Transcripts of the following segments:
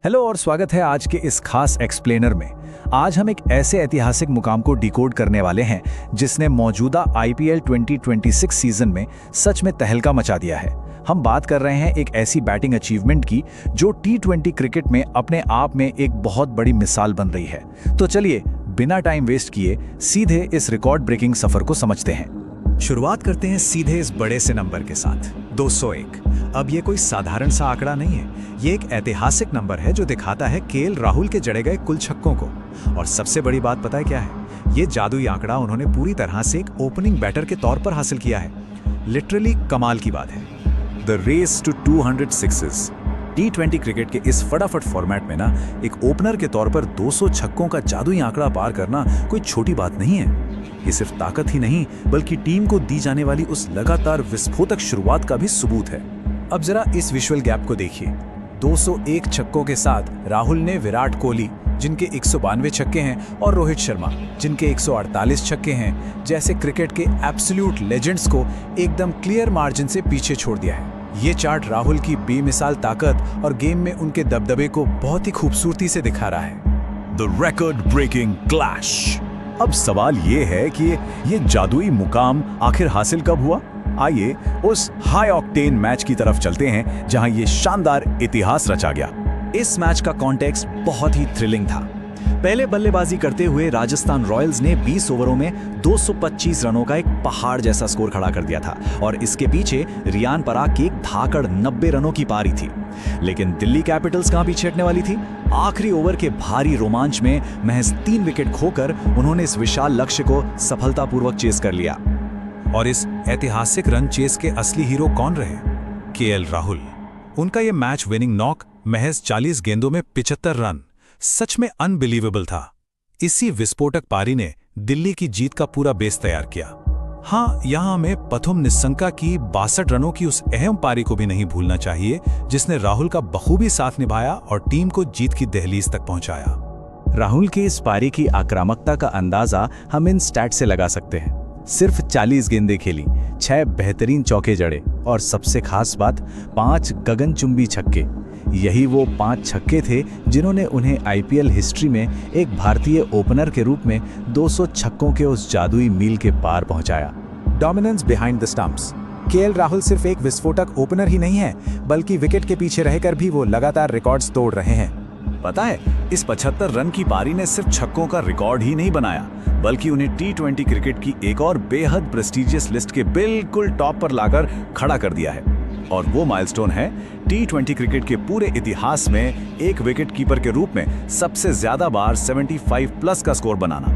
Hello और स्वागत है आज के इस खास एक्सप्लेनर में। आज हम एक ऐसे ऐतिहासिक मुकाम को डिकोड करने वाले हैं जिसने मौजूदा आईपीएल 2026 सीजन में सच में तहलका मचा दिया है। हम बात कर रहे हैं एक ऐसी बैटिंग अचीवमेंट की जो टी20 क्रिकेट में अपने आप में एक बहुत बड़ी मिसाल बन रही है। तो चलिए बिना टाइम वेस्ट किए सीधे इस रिकॉर्ड ब्रेकिंग सफर को समझते हैं। शुरुआत करते हैं सीधे इस बड़े से नंबर के साथ, 201। अब ये कोई साधारण सा आंकड़ा नहीं है, ये एक ऐतिहासिक नंबर है जो दिखाता है केएल राहुल के जड़े गए कुल छक्कों को। और सबसे बड़ी बात पता है क्या है? ये जादुई आंकड़ा उन्होंने पूरी तरह से एक ओपनिंग बैटर के तौर पर हासिल किया है। लिटरली कमाल की बात है। The race to 200 sixes. टी20 क्रिकेट के इस फटाफट फॉर्मेट में ना एक ओपनर के तौर पर 200 छक्कों का जादुई आंकड़ा पार करना कोई छोटी बात नहीं है। ये सिर्फ ताकत ही नहीं बल्कि टीम को दी जाने वाली उस लगातार विस्फोटक शुरुआत का भी सबूत है। अब जरा इस विजुअल गैप को देखिए। 201 छक्कों के साथ राहुल ने विराट कोहली जिनके 192 छक्के हैं और रोहित शर्मा जिनके 148 छक्के हैं जैसे क्रिकेट के एब्सोल्यूट लेजेंड्स को एकदम क्लियर मार्जिन से पीछे छोड़ दिया है। ये चार्ट राहुल की बेमिसाल ताकत और गेम में उनके दबदबे को बहुत ही खूबसूरती से दिखा रहा है। The record breaking clash. अब सवाल ये है कि ये जादुई मुकाम आखिर हासिल कब हुआ? आइए उस हाई ऑक्टेन मैच की तरफ चलते हैं जहां ये शानदार इतिहास रचा गया। इस मैच का कॉन्टेक्स्ट बहुत ही थ्रिलिंग था। पहले बल्लेबाजी करते हुए राजस्थान रॉयल्स ने 20 ओवरों में 225 रनों का एक पहाड़ जैसा स्कोर खड़ा कर दिया था और इसके पीछे रियान पराग की एक धाकड़ 90 रनों की पारी थी। लेकिन दिल्ली कैपिटल्स कहां पीछे हटने वाली थी? आखिरी ओवर के भारी रोमांच में महज 3 विकेट खोकर उन्होंने इस विशाल लक्ष्य को सफलतापूर्वक चेस कर लिया। और इस ऐतिहासिक रन चेस के असली हीरो कौन रहे? केएल राहुल। उनका ये मैच विनिंग नॉक महज 40 गेंदों में 75 रन सच में अनबिलीवेबल था। इसी विस्फोटक पारी ने दिल्ली की जीत का पूरा बेस तैयार किया। हाँ, यहाँ हमें पथुम निस्संका की 62 रनों की उस अहम पारी को भी नहीं भूलना चाहिए जिसने राहुल का बखूबी साथ निभाया और टीम को जीत की दहलीज तक पहुंचाया। राहुल की इस पारी की आक्रामकता का अंदाजा हम इन स्टैट से लगा सकते हैं। सिर्फ 40 गेंदें खेली, 6 बेहतरीन चौके जड़े और सबसे खास बात 5 गगनचुंबी छक्के। यही वो 5 छक्के थे जिन्होंने उन्हें आईपीएल हिस्ट्री में एक भारतीय ओपनर के रूप में 200 छक्कों के उस जादुई मील के पार पहुंचाया। Dominance behind the stumps. KL Rahul सिर्फ एक विस्फोटक ओपनर ही नहीं है बल्कि विकेट के पीछे रहकर भी वो लगातार रिकॉर्ड्स तोड़ रहे हैं। पता है, इस 75 रन की पारी ने सिर्फ छक्कों का रिकॉर्ड ही नहीं बनाया बल्कि उन्हें टी20 क्रिकेट की एक और बेहद प्रेस्टीजियस लिस्ट के बिल्कुल टॉप पर लाकर खड़ा कर दिया है। और वो माइलस्टोन है टी20 क्रिकेट के पूरे इतिहास में एक विकेट कीपर के रूप में सबसे ज्यादा बार 75 प्लस का स्कोर बनाना।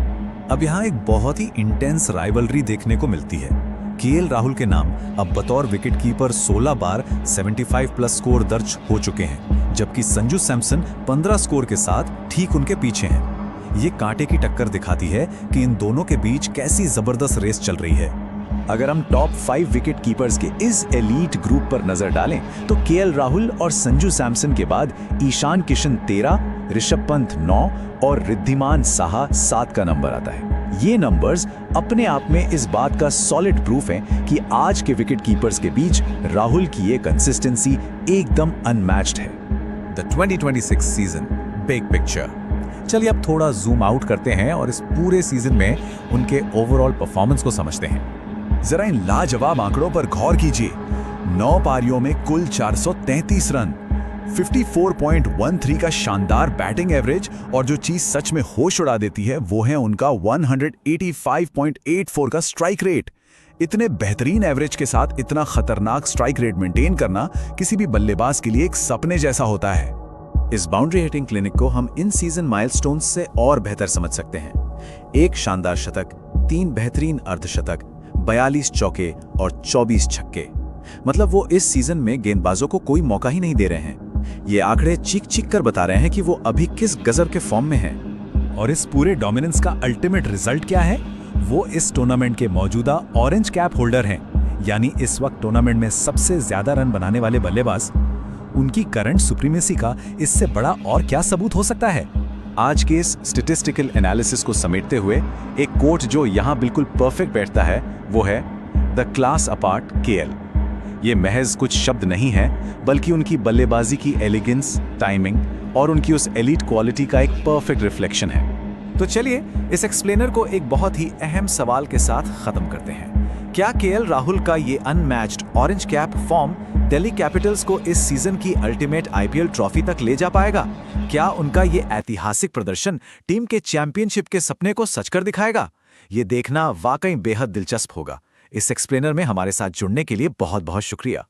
अब यहाँ एक बहुत ही इंटेंस राइवलरी देखने को मिलती है। केएल राहुल के नाम अब बतौर विकेट कीपर 16 बार 75 प्लस स्कोर दर्ज हो चुके हैं, जबकि संजू सैमसन 15 स्कोर के साथ ठीक उनके पीछे हैं। ये कांटे की टक्कर दिखाती है कि इन दोनों के बीच कैसी जबरदस्त रेस चल रही है। अगर हम टॉप 5 विकेट कीपर्स के इस एलीट ग्रुप पर नजर डालें तो केएल राहुल और संजू सैमसन के बाद ईशान किशन 13, ऋषभ पंत 9 और रिद्धिमान साहा 7 का नंबर आता है। ये नंबर्स अपने आप में इस बात का सॉलिड प्रूफ है कि आज के विकेट कीपर्स के बीच राहुल की ये कंसिस्टेंसी एकदम अनमैच्ड है। The 2026 season big picture. चलिए अब थोड़ा जूम आउट करते हैं और इस पूरे सीजन में उनके ओवरऑल परफॉर्मेंस को समझते हैं। जरा इन लाजवाब आंकड़ों पर गौर कीजिए। 9 पारियों में कुल 433 रन, 54.13 का शानदार बैटिंग एवरेज और जो चीज सच में होश उड़ा देती है वो है उनका 185.84 का स्ट्राइक रेट। इतने बेहतरीन एवरेज के साथ इतना खतरनाक स्ट्राइक रेट मेंटेन करना किसी भी बल्लेबाज के लिए एक सपने जैसा होता है। इस बाउंड्री हिटिंग क्लिनिक को हम इन सीजन माइलस्टोन्स से और बेहतर समझ सकते हैं। एक शानदार शतक, 3 बेहतरीन अर्धशतक, 42 चौके और 24 छक्के। मतलब वो इस सीजन में गेंदबाजों को कोई मौका ही नहीं दे रहे हैं। ये आंकड़े चीख चीख कर बता रहे हैं कि वो अभी किस गजब के फॉर्म में हैं। और इस पूरे डोमिनेंस का अल्टीमेट रिजल्ट क्या है? वो इस टूर्नामेंट के मौजूदा ऑरेंज कैप होल्डर हैं, यानी इस वक्त टूर्नामेंट में सबसे ज्यादा रन बनाने वाले बल्लेबाज। उनकी करंट सुप्रीमेसी का इससे बड़ा और क्या सबूत हो सकता है? आज के इस स्टैटिस्टिकल एनालिसिस को समेटते हुए एक कोट जो यहाँ बिल्कुल परफेक्ट बैठता है वो है द क्लास अपार्ट केएल। ये महज कुछ शब्द नहीं है बल्कि उनकी बल्लेबाजी की एलिगेंस, टाइमिंग और उनकी उस एलीट क्वालिटी का एक परफेक्ट रिफ्लेक्शन है। तो चलिए इस एक्सप्लेनर को एक बहुत ही अहम सवाल के साथ खत्म करते हैं। क्या केएल राहुल का ये unmatched orange cap form Delhi Capitals को इस सीजन की अल्टीमेट आईपीएल ट्रॉफी तक ले जा पाएगा? क्या उनका ये ऐतिहासिक प्रदर्शन टीम के चैंपियनशिप के सपने को सच कर दिखाएगा? ये देखना वाकई बेहद दिलचस्प होगा। इस एक्सप्लेनर में हमारे साथ जुड़ने के लिए बहुत बहुत शुक्रिया।